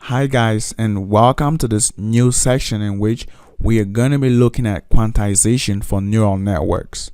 Hi guys, and welcome to this new section in which we are going to be looking at quantization for neural networks.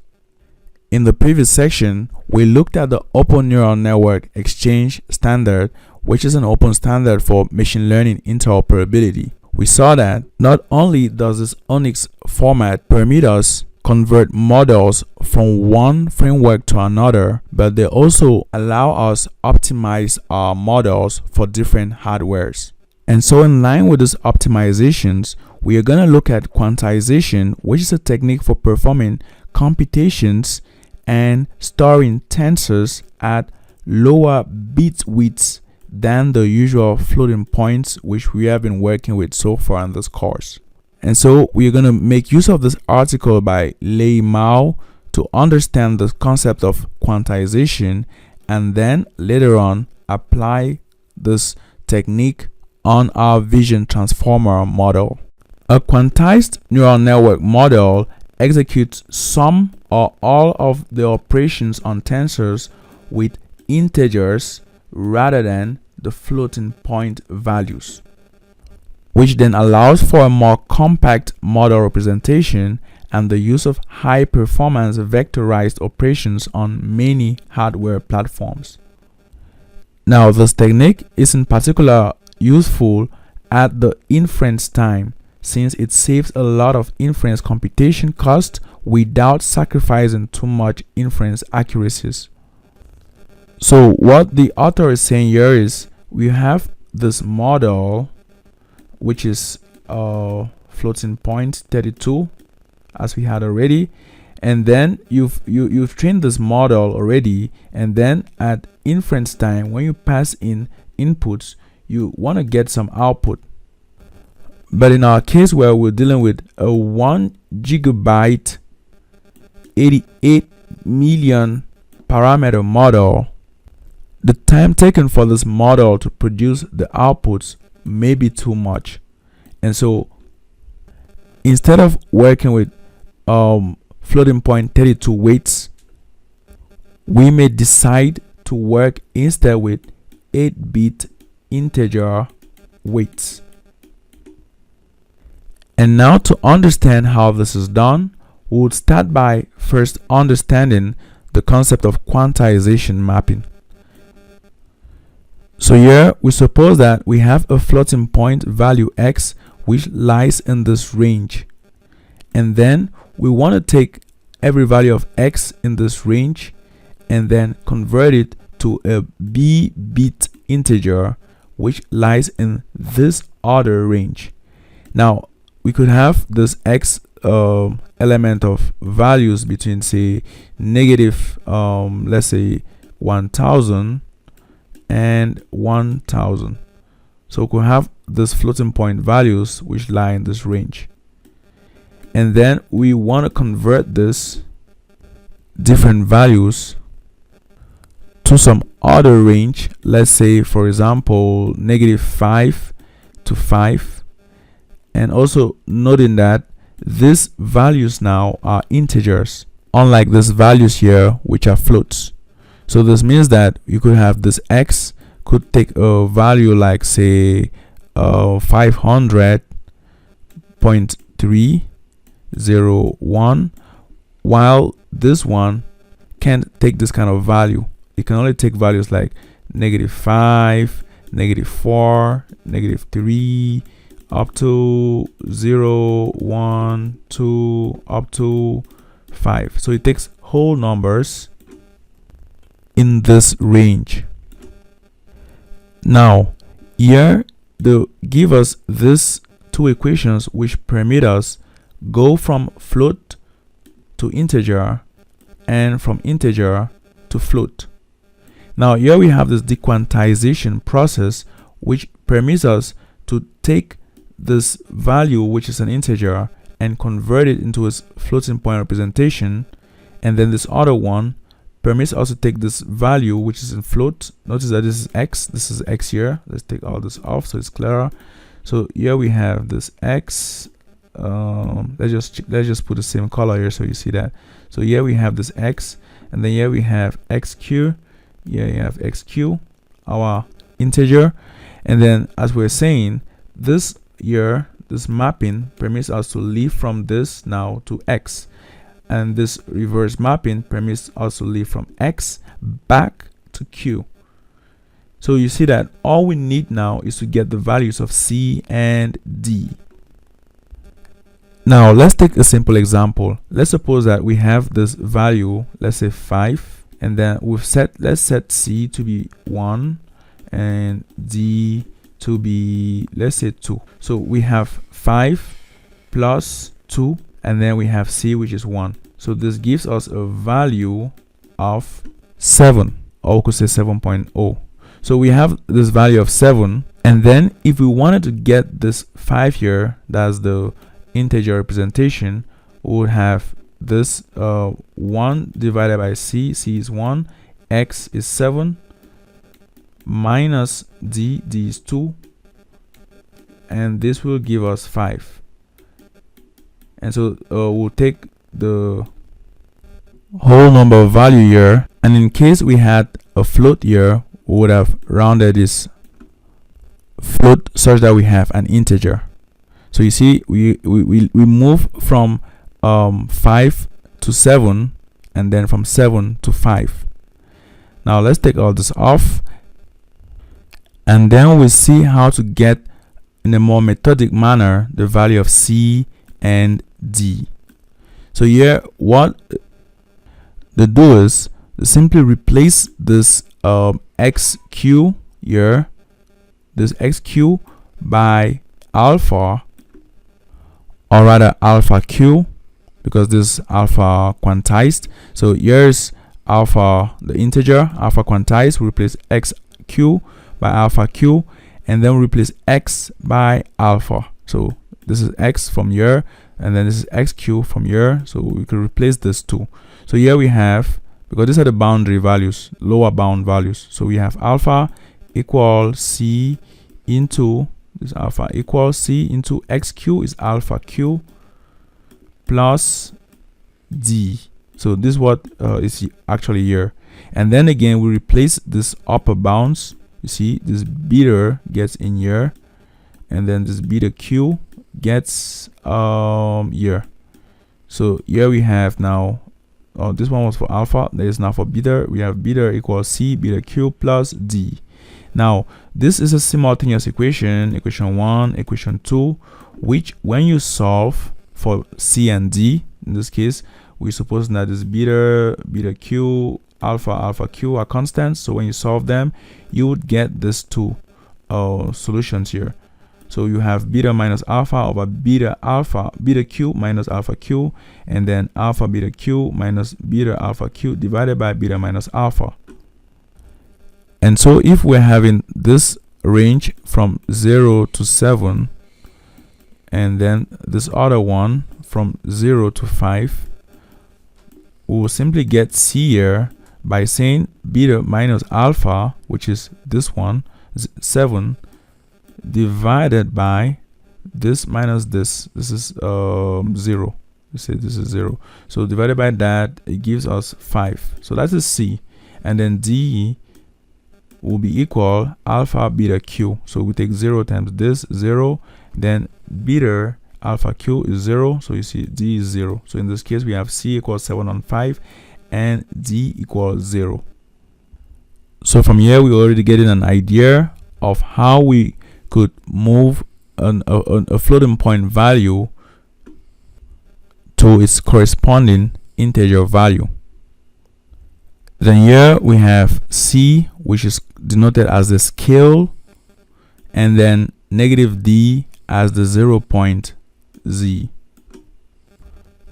In the previous section, we looked at the Open Neural Network Exchange Standard, which is an open standard for machine learning interoperability. We saw that not only does this ONNX format permit us convert models from one framework to another, but they also allow us optimize our models for different hardwares. And so in line with these optimizations, we are going to look at quantization, which is a technique for performing computations and storing tensors at lower bit widths than the usual floating points which we have been working with so far in this course. And so we are going to make use of this article by Lei Mao to understand the concept of quantization, and then later on apply this technique on our vision transformer model. A quantized neural network model executes some or all of the operations on tensors with integers rather than the floating point values, which then allows for a more compact model representation and the use of high performance vectorized operations on many hardware platforms. Now, this technique is in particular useful at the inference time, since it saves a lot of inference computation cost without sacrificing too much inference accuracies. So what the author is saying here is we have this model which is floating point 32 as we had already, and then you've trained this model already, and then at inference time when you pass in inputs you want to get some output. But in our case where we're dealing with a 1 gigabyte 88 million parameter model, the time taken for this model to produce the outputs may be too much. And so instead of working with floating point 32 weights, we may decide to work instead with 8-bit integer weights. And now to understand how this is done, we would start by first understanding the concept of quantization mapping. So here we suppose that we have a floating point value x which lies in this range, and then we want to take every value of x in this range and then convert it to a b-bit integer which lies in this other range. Now we could have this x element of values between, say, negative let's say 1000 and 1000. So we could have this floating point values which lie in this range, and then we want to convert this different values to some other range, let's say for example -5 to 5, and also noting that these values now are integers, unlike these values here which are floats. So this means that you could have this x could take a value like, say, 500.301, while this one can't take this kind of value. It can only take values like -5, -4, -3, up to 0, 1, 2, up to 5. So it takes whole numbers in this range. Now here they give us these two equations which permit us go from float to integer and from integer to float. Now here we have this dequantization process which permits us to take this value which is an integer and convert it into its floating point representation, and then this other one permits us to take this value which is in float. Notice that this is x, this is x here. Let's take all this off so it's clearer. So here we have this x. Let's just put the same color here so you see that. So here we have this x, and then here we have xq. Here you have xq, our integer, And then as we're saying, this here, this mapping permits us to leave from this now to x, and this reverse mapping permits us to leave from x back to q. So you see that all we need now is to get the values of c and d. Now let's take a simple example. Let's suppose that we have this value, let's say 5, and then let's set c to be 1 and d to be, let's say, 2. So we have 5 plus 2, and then we have c, which is 1. So this gives us a value of 7, or we could say 7.0. So we have this value of 7, and then if we wanted to get this 5 here, that's the integer representation, we would have this 1 divided by c is 1, x is 7, minus d is 2, and this will give us 5. And so we'll take the whole number value here, and in case we had a float here, we would have rounded this float such that we have an integer. So you see, we move from 5 to 7, and then from 7 to 5. Now let's take all this off, and then we see how to get in a more methodic manner the value of c and d. So here what they do is they simply replace this xq here, this xq, by alpha, or rather alpha q, because this is alpha quantized. So here's alpha, the integer alpha quantized. We replace xq by alpha q, and then we replace x by alpha. So this is x from here, and then this is xq from here. So we can replace this too. So here we have, because these are the boundary values, lower bound values. So we have alpha equals c into this, alpha equals c into xq is alpha q plus d. So this is what is actually here. And then again we replace this upper bounds. You see this beta gets in here, and then this beta q gets here. So here we have now, this one was for alpha, there is now for beta. We have beta equals c beta q plus d. Now this is a simultaneous equation, equation 1, equation 2, which when you solve for c and d, in this case we suppose that this beta q, alpha q are constants. So when you solve them, you would get these two solutions here. So you have beta minus alpha over beta q minus alpha q, and then alpha beta q minus beta alpha q divided by beta minus alpha. And so if we're having this range from 0 to 7, and then this other one from 0 to 5, we will simply get c here by saying beta minus alpha, which is this one, 7, divided by this minus this. This is 0. You say this is 0. So divided by that, it gives us 5. So that is c. And then d will be equal alpha beta q. So we take 0 times this, 0. Then beta alpha q is 0. So you see d is 0. So in this case, we have c equals 7 on 5 and d equals 0. So from here, we already getting an idea of how we could move a floating point value to its corresponding integer value. Then here we have c, which is denoted as the scale, and then negative d as the 0 point z.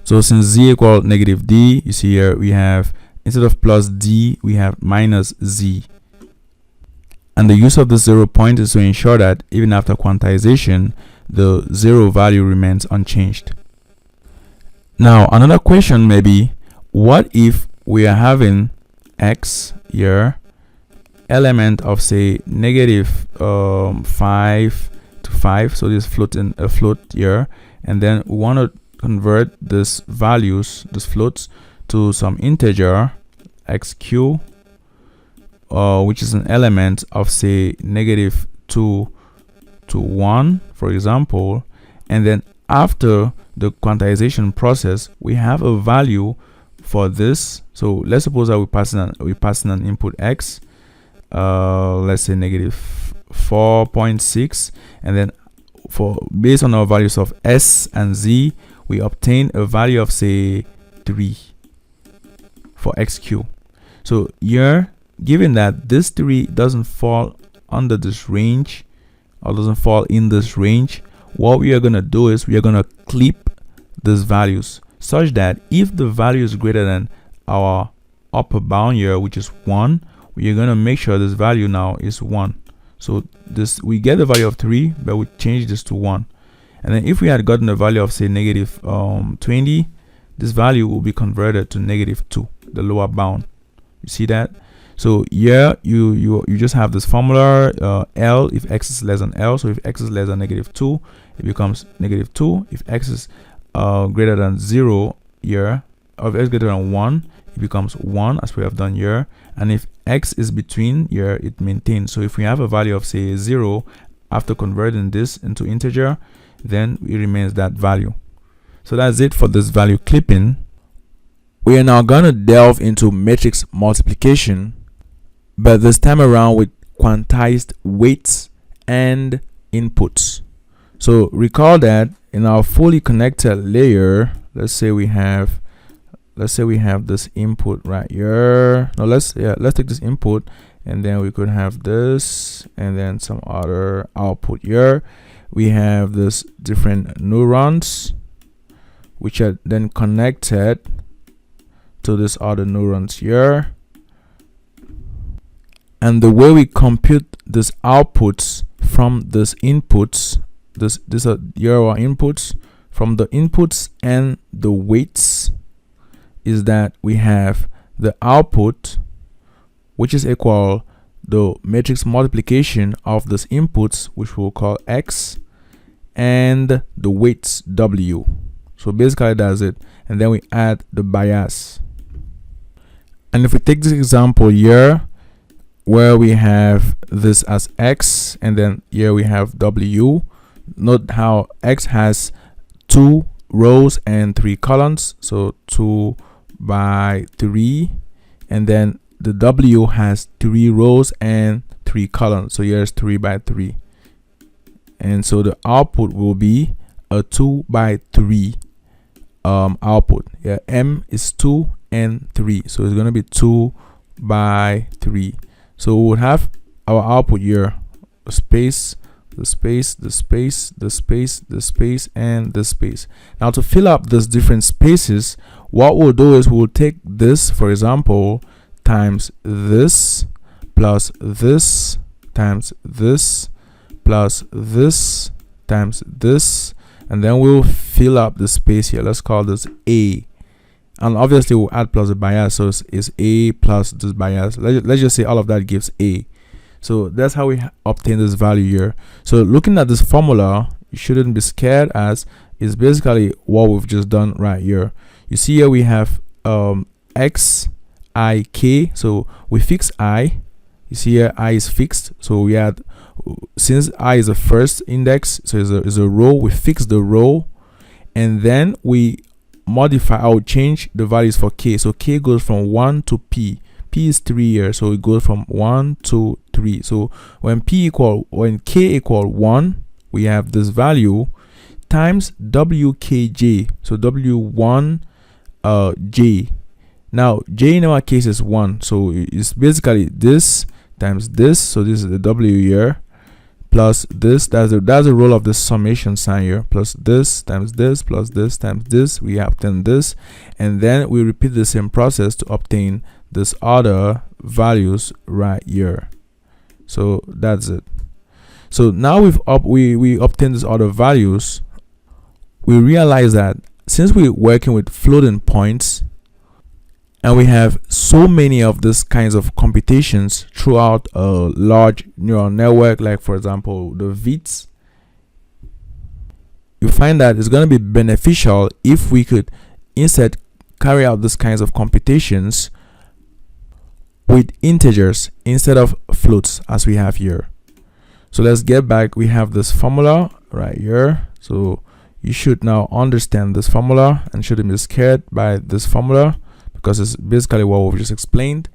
So since z equals negative d, you see here we have, instead of plus d, we have minus z. And the use of the 0 point is to ensure that even after quantization, the 0 value remains unchanged. Now, another question may be, what if we are having x here, element of say negative 5 to 5, so this floating a float here, and then we want to convert this values, this floats, to some integer xq, which is an element of say negative 2 to 1, for example, and then after the quantization process, we have a value for this. So let's suppose that we pass in an input x, let's say negative 4.6, and then based on our values of s and z, we obtain a value of say 3 for xq. So here, given that this 3 doesn't fall under this range or doesn't fall in this range, what we are going to do is we are going to clip these values such that if the value is greater than our upper bound here, which is 1, we are going to make sure this value now is 1. So this, we get the value of 3, but we change this to 1. And then if we had gotten a value of say negative 20, this value will be converted to negative 2, the lower bound. You see that? So here you just have this formula, L if x is less than L. So if x is less than negative 2, it becomes negative 2. If x is greater than 0 here, or if x greater than 1, it becomes 1, as we have done here. And if x is between here, it maintains. So if we have a value of say 0 after converting this into integer, then it remains that value. So that's it for this value clipping. We are now going to delve into matrix multiplication, but this time around with quantized weights and inputs. So recall that in our fully connected layer, let's say we have this input right here. Now let's take this input, and then we could have this and then some other output here. We have this different neurons which are then connected to this other neurons here. And the way we compute these outputs from these inputs, these are our inputs, from the inputs and the weights, is that we have the output, which is equal the matrix multiplication of these inputs, which we'll call x, and the weights w. So basically that's it. And then we add the bias. And if we take this example here, where we have this as x, and then here we have w, note how x has 2 rows and 3 columns, so 2 by 3, and then the w has 3 rows and 3 columns, so here's 3 by 3, and so the output will be a 2 by 3 output. Yeah, m is 2 and 3, so it's going to be 2 by 3. So we would have our output here, the space, the space, the space, the space, the space, and the space. Now to fill up these different spaces, what we'll do is we'll take this, for example, times this plus this times this plus this times this, and then we'll fill up the space here. Let's call this A. And obviously we'll add plus the bias, so it's A plus this bias. Let's just say all of that gives A. So that's how we obtain this value here. So looking at this formula, you shouldn't be scared, as it's basically what we've just done right here. You see here we have x, I, k. So we fix I. You see here I is fixed. So we had, since I is the first index, so it's a row, we fix the row, and then we modify, I'll change the values for k. So k goes from 1 to p. P is 3 here, so it goes from 1 to 3. So when k equal 1, we have this value times wkj. So w1 j. Now j in our case is 1, so it's basically this times this. So this is the w here, plus this, that's the role of the summation sign here, plus this times this plus this times this. We obtain this, and then we repeat the same process to obtain this other values right here. So that's it. So now we obtain these other values. We realize that since we're working with floating points, and we have so many of these kinds of computations throughout a large neural network, like for example the VITs, you find that it's going to be beneficial if we could instead carry out these kinds of computations with integers instead of floats, as we have here. So let's get back. We have this formula right here. So you should now understand this formula and shouldn't be scared by this formula, because it's basically what we've just explained.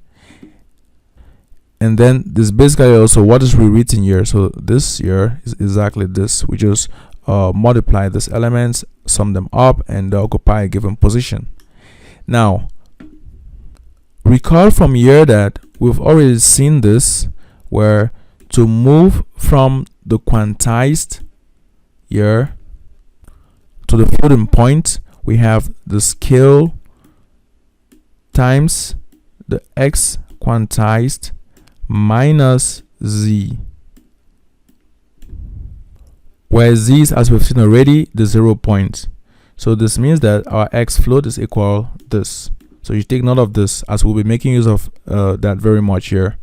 And then this basically also what is rewritten here. So this here is exactly this. We just multiply these elements, sum them up, and occupy a given position. Now, recall from here that we've already seen this, where to move from the quantized here to the floating point, we have the scale times the x quantized minus z, where z is, as we've seen already, the 0 point. So this means that our x float is equal this. So you take note of this, as we'll be making use of that very much here.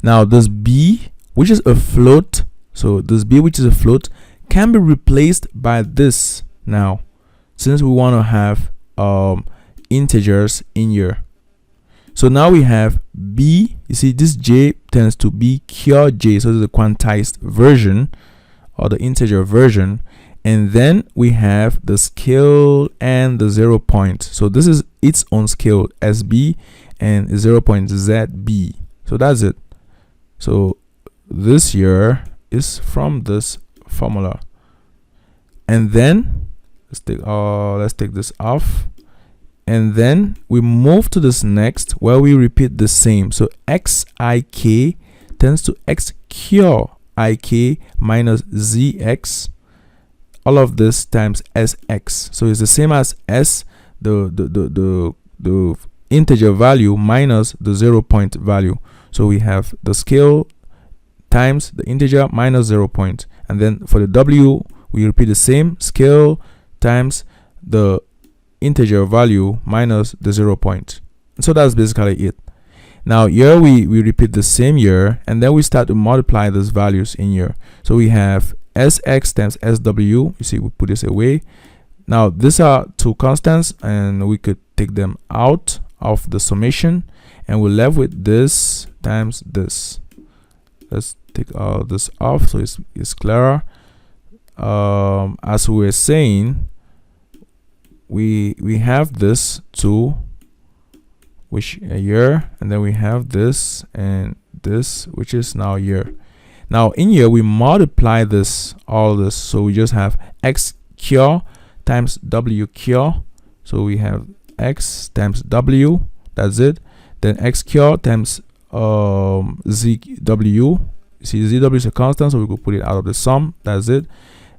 Now this b, which is a float, so this b, which is a float, can be replaced by this now, since we want to have integers in here. So now we have b, you see this j tends to be cure j, so this is the quantized version or the integer version. And then we have the scale and the 0 point. So this is its own scale, SB, and 0 point ZB. So that's it. So this here is from this formula. And then let's take this off. And then we move to this next, where we repeat the same. So xik tends to x cure ik minus zx, all of this times sx. So it's the same as s, the integer value minus the 0 point value. So we have the scale times the integer minus 0 point. And then for the w, we repeat the same, scale times the integer value minus the 0 point. And so that's basically it. Now here we repeat the same here, and then we start to multiply those values in here. So we have sx times sw. You see, we put this away. Now these are two constants, and we could take them out of the summation, and we're left with this times this. Let's take all this off so it's clearer. As we were saying, we have this 2, which here, and then we have this and this, which is now here. Now in here we multiply all this, so we just have x cure times w cure. So we have x times w, that's it. Then x cure times zw. You see, zw is a constant, so we could put it out of the sum, that's it.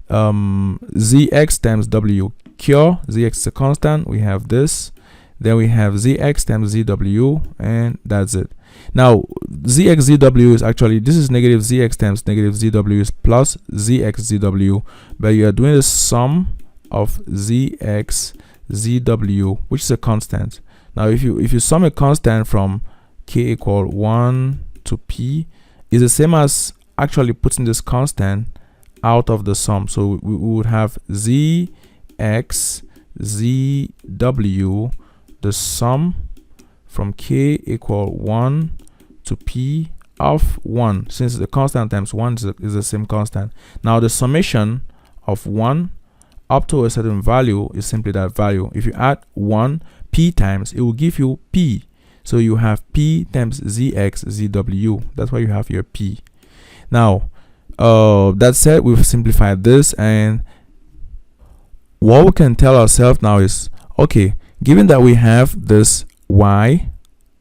Zx times w cure, zx is a constant, we have this. Then we have zx times zw, and that's it. Now zx zw is actually, this is negative zx times negative zw is plus zx zw, but you are doing the sum of zx zw, which is a constant. Now if you sum a constant from k equal 1 to p, is the same as actually putting this constant out of the sum. So we would have zx zw, the sum from k equal 1 to p of 1, since the constant times 1 is the same constant. Now the summation of 1 up to a certain value is simply that value. If you add 1 p times, it will give you p. So you have p times zx zw. That's why you have your p. Now that said, we've simplified this, and what we can tell ourselves now is, okay, given that we have this y,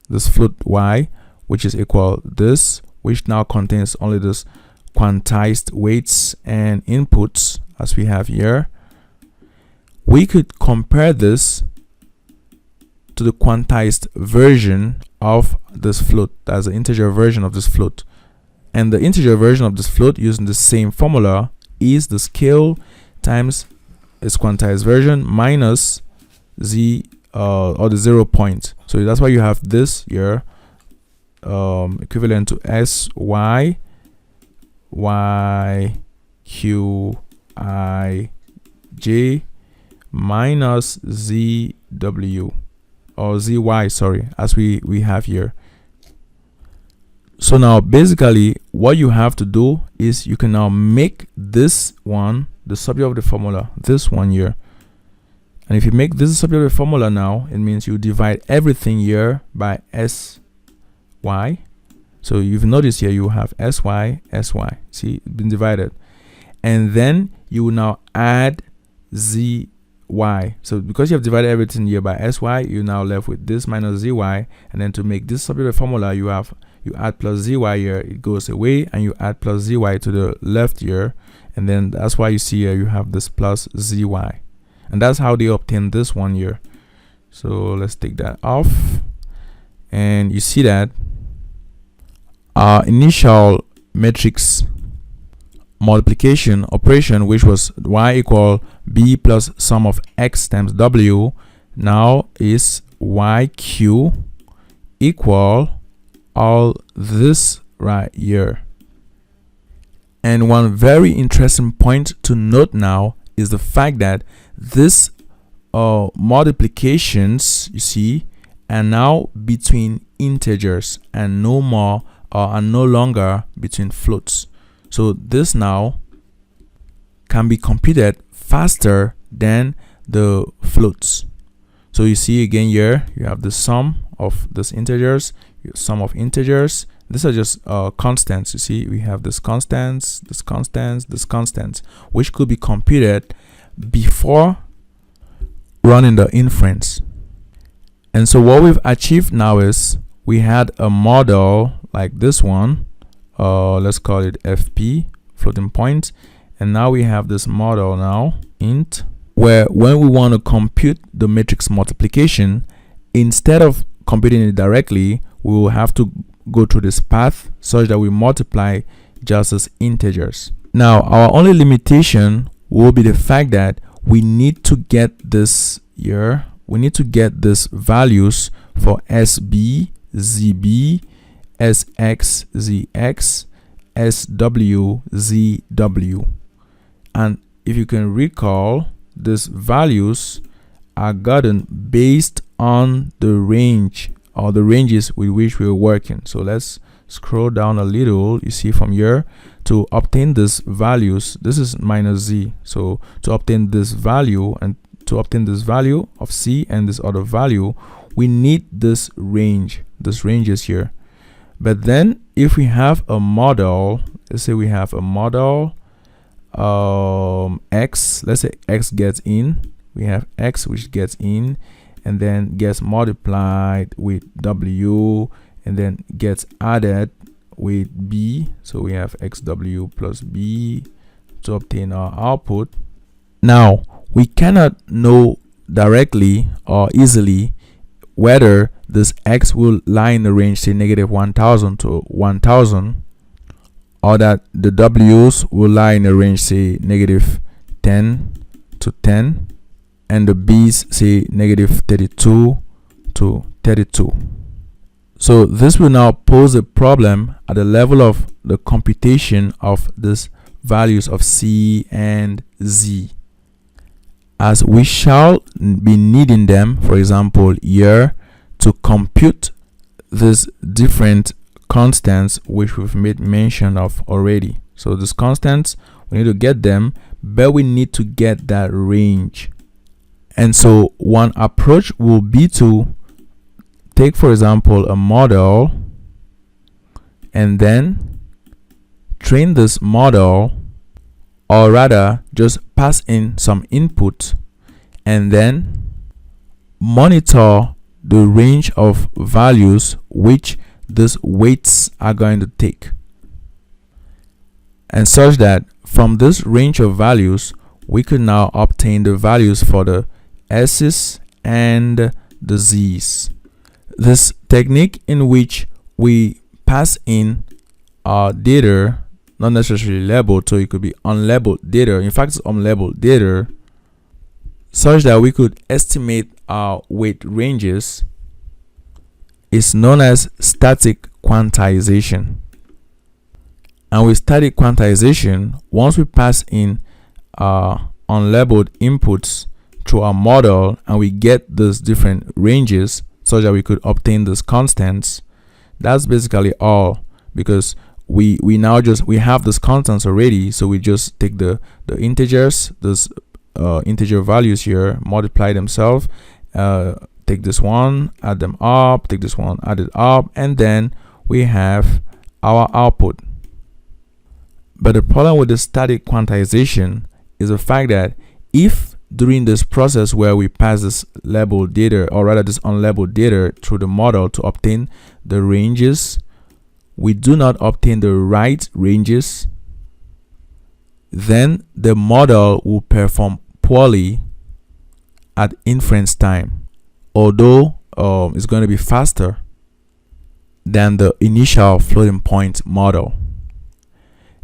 this float y, which is equal this, which now contains only this quantized weights and inputs as we have here, we could compare this to the quantized version of this float. That's the integer version of this float. And the integer version of this float, using the same formula, is the scale times its quantized version minus z or the 0 point. So that's why you have this here, equivalent to sy y q I j minus zw, or zy, sorry, as we have here. So now basically what you have to do is you can now make this one the subject of the formula, this one here. And if you make this the subject of the formula now, it means you divide everything here by sy. So you've noticed here you have sy, sy. See, it's been divided. And then you will now add zy. So because you have divided everything here by sy, you're now left with this minus zy. And then to make this subject of the formula, you add plus zy here, it goes away, and you add plus zy to the left here. And then that's why you see here you have this plus zy. And that's how they obtain this one here. So let's take that off. And you see that our initial matrix multiplication operation, which was y equal b plus sum of x times w, now is yq equal all this right here. And one very interesting point to note now is the fact that this multiplications, you see, are now between integers and no more and no longer between floats. So this now can be computed faster than the floats. So you see again here you have the sum of these integers, sum of integers. These are just constants. You see we have this constants, this constants, this constants, which could be computed before running the inference. And so what we've achieved now is we had a model like this one, let's call it fp, floating point, and now we have this model now int, where when we want to compute the matrix multiplication, instead of computing it directly, we will have to go through this path such that we multiply just as integers. Now our only limitation will be the fact that we need to get this here, we need to get this values for sb, zb, sx, zx, sw, zw. And if you can recall, these values are gotten based on the range or the ranges with which we're working. So let's scroll down a little. You see from here, to obtain these values, this is minus z. So to obtain this value and to obtain this value of c and this other value, we need this range, this ranges here. But then if we have a model, let's say we have a model x, let's say x gets in, we have x which gets in and then gets multiplied with w and then gets added with b. So we have xw plus b to obtain our output. Now we cannot know directly or easily whether this x will lie in the range say negative 1000 to 1000, or that the w's will lie in the range say negative 10 to 10 and the b's say negative 32 to 32. So this will now pose a problem at the level of the computation of these values of c and z, as we shall be needing them, for example here, to compute these different constants which we've made mention of already. So these constants, we need to get them, but we need to get that range. And so one approach will be to take, for example, a model and then train this model, or rather just pass in some input and then monitor the range of values which these weights are going to take, and such that from this range of values we could now obtain the values for the s's and the z's. This technique in which we pass in our data, not necessarily labeled, so it could be unlabeled data, in fact it's unlabeled data, such that we could estimate our weight ranges, is known as static quantization. And with static quantization, once we pass in unlabeled inputs to our model and we get those different ranges such that we could obtain those constants, that's basically all. because we have this constants already, so we just take the integers, this integer values here, multiply themselves, take this one, add them up, take this one, add it up, and then we have our output. But the problem with the static quantization is the fact that if during this process where we pass this labeled data, or rather this unlabeled data, through the model to obtain the ranges, we do not obtain the right ranges, then the model will perform poorly at inference time, although it's going to be faster than the initial floating point model.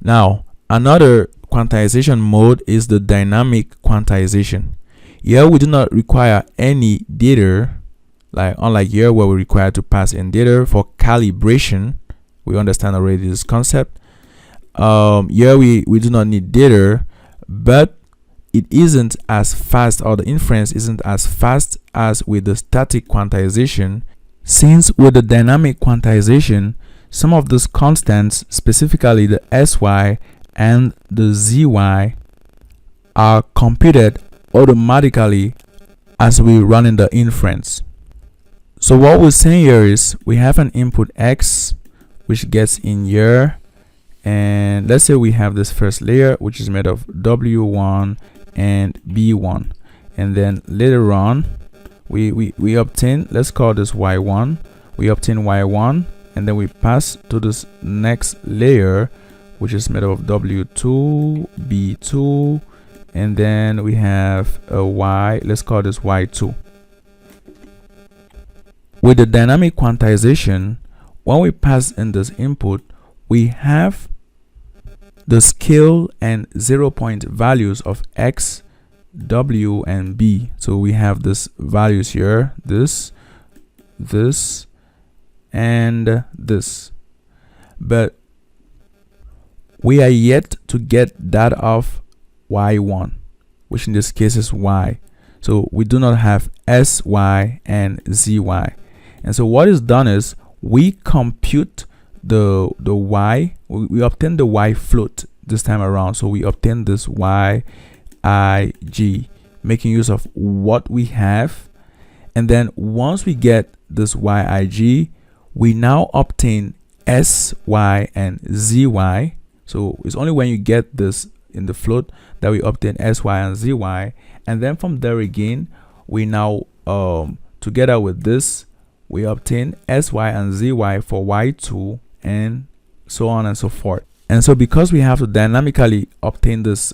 Now, another quantization mode is the dynamic quantization. Here we do not require any data, unlike here where we require to pass in data for calibration. We understand already this concept. Here we do not need data, but it isn't as fast, or the inference isn't as fast as with the static quantization, since with the dynamic quantization, some of those constants, specifically the sy and the zy, are computed automatically as we run in the inference. So what we're saying here is we have an input x which gets in here, and let's say we have this first layer which is made of w1 and b1, and then later on we obtain, let's call this y1, we obtain y1, and then we pass to this next layer which is made of w2, b2, and then we have a y, let's call this y2. With the dynamic quantization, when we pass in this input, we have the scale and 0 point values of x, w, and b. So we have this values here, this, and this. But we are yet to get that of y1, which in this case is y. So we do not have sy and zy. And so what is done is we compute the y, we obtain the y float this time around. So we obtain this yig, making use of what we have. And then once we get this yig, we now obtain sy and zy. So it's only when you get this in the float that we obtain sy and zy. And then from there again, we now together with this, we obtain sy and zy for y2, and so on and so forth. And so because we have to dynamically obtain this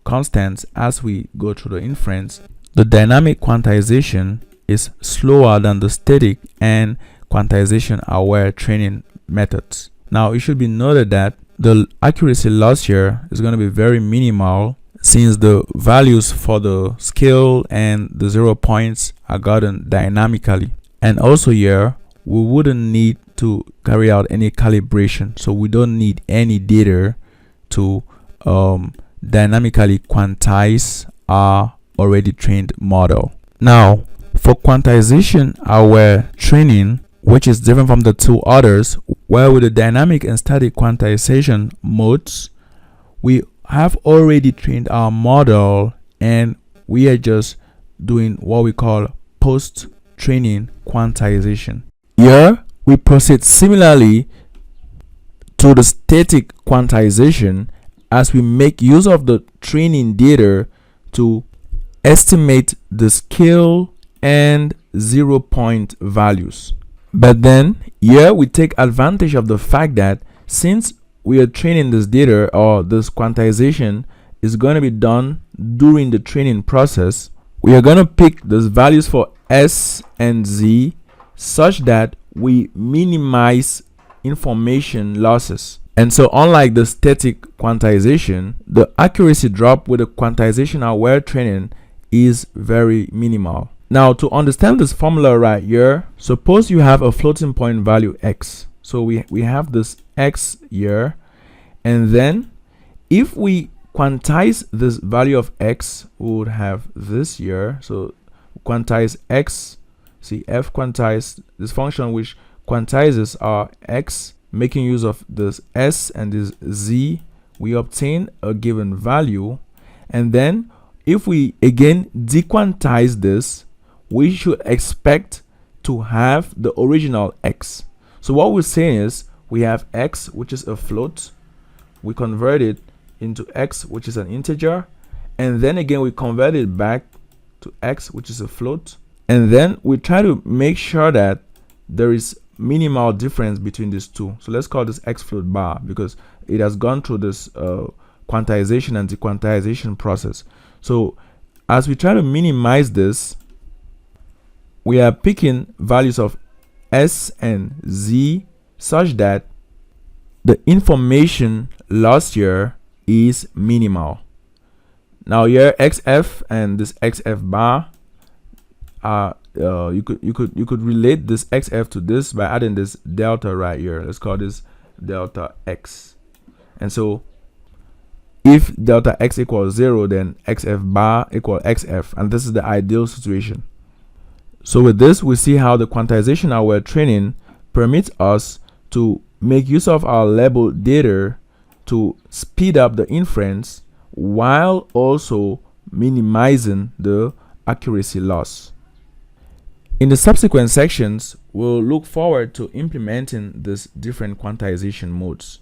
constants as we go through the inference, the dynamic quantization is slower than the static and quantization aware training methods. Now it should be noted that the accuracy loss here is going to be very minimal, since the values for the scale and the 0 points are gotten dynamically. And also here we wouldn't need to carry out any calibration, so we don't need any data to dynamically quantize our already trained model. Now for quantization aware training, which is different from the two others, where with the dynamic and static quantization modes, we have already trained our model and we are just doing what we call post-training quantization. Here we proceed similarly to the static quantization, as we make use of the training data to estimate the scale and 0 point values. But then here we take advantage of the fact that since we are training this data, or this quantization is going to be done during the training process, we are going to pick those values for s and z such that we minimize information losses. And so unlike the static quantization, the accuracy drop with the quantization aware training is very minimal. Now to understand this formula right here, suppose you have a floating point value x. So we have this x here, and then if we quantize this value of x, we would have this here. So quantize x, see f quantize, this function which quantizes our x, making use of this S and this Z, we obtain a given value. And then if we again dequantize this, we should expect to have the original X. So what we're saying is we have X, which is a float. We convert it into X, which is an integer. And then again, we convert it back to X, which is a float. And then we try to make sure that there is minimal difference between these two. So let's call this X float bar because it has gone through this quantization and dequantization process. So as we try to minimize this, we are picking values of S and Z such that the information lost here is minimal. Now here XF and this XF bar are you could relate this XF to this by adding this delta right here. Let's call this delta X. And so if delta X equals 0, then XF bar equal XF, and this is the ideal situation. So with this, we see how the quantization that we're training permits us to make use of our label data to speed up the inference while also minimizing the accuracy loss. In the subsequent sections, we'll look forward to implementing these different quantization modes.